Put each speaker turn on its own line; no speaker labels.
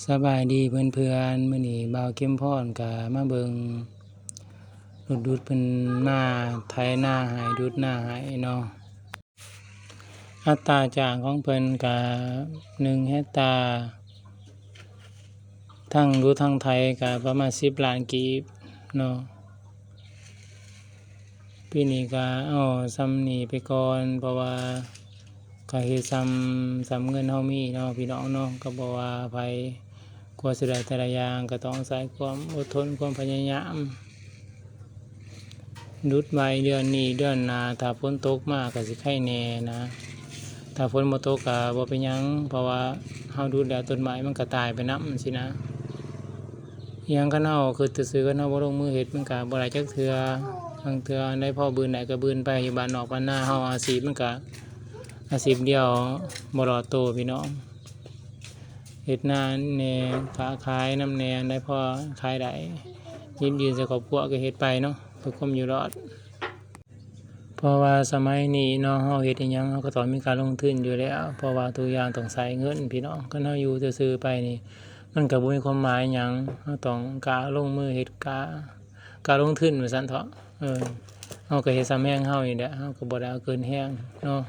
สบายดีเพื่อนๆมื้อนี้บ่าวเข้มพรก็มาเบิ่งรถดูดเพิ่นมาไถนาให้ดูดนาให้เนาะอัตราจ้างของเพิ่นก็1 เฮกตาร์ทั้งดูดทั้งไถก็ประมาณ10 ล้านกีบเนาะปีนี้ก็เอาส่ำนี้ไปก่อนเพราะว่าก็เฮ็ดส่ำเงินเฮามีเนาะพี่น้องเนาะก็บ่ว่าไผกว่าสิได้แต่ละอย่างก็ต้องอาศัยความอดทนความพยายามดูดไว้เดือนนี้เดือนหน้าถ้าฝนตกมาก็สิไข่แหน่นะถ้าฝนบ่ตกก็บ่เป็นหยังเพราะว่าเฮาดูดแล้วต้นไม้มันก็ตายไปนำสินะอิหยังคันเฮาคิดซื่อๆคันเฮาบ่ลงมือเฮ็ดมันก็บ่ได้จักเทื่อบางเทื่ออันใดพอบืนได้ก็บืนไปอยู่บ้านนอกบ้านนาเฮาอาชีพมันก็อาชีพเดียวบ่รอดโตพี่น้องเฮ็ดนาแหน่ค้าขายนำแหน่อันใดพอขายได้ยืนใส่ครอบครัวก็เฮ็ดไปเนาะเพื่อความอยู่รอดเพราะว่าสมัยนี้เนาะเฮาเฮ็ดอิหยังเฮาก็ต้องมีการลงทุนอยู่แล้วเพราะว่าทุกอย่างต้องใช้เงินพี่น้องคันเฮาอยู่ซื่อๆไปนี่มันก็บ่มีความหมายหยังเฮาต้องกล้าลงมือเฮ็ดกล้าลงทุนว่าซั่นเถาะเฮาก็เฮ็ดส่ำแรงเฮานี่แหละเฮาก็บ่ได้เอาเกินแรงเนาะ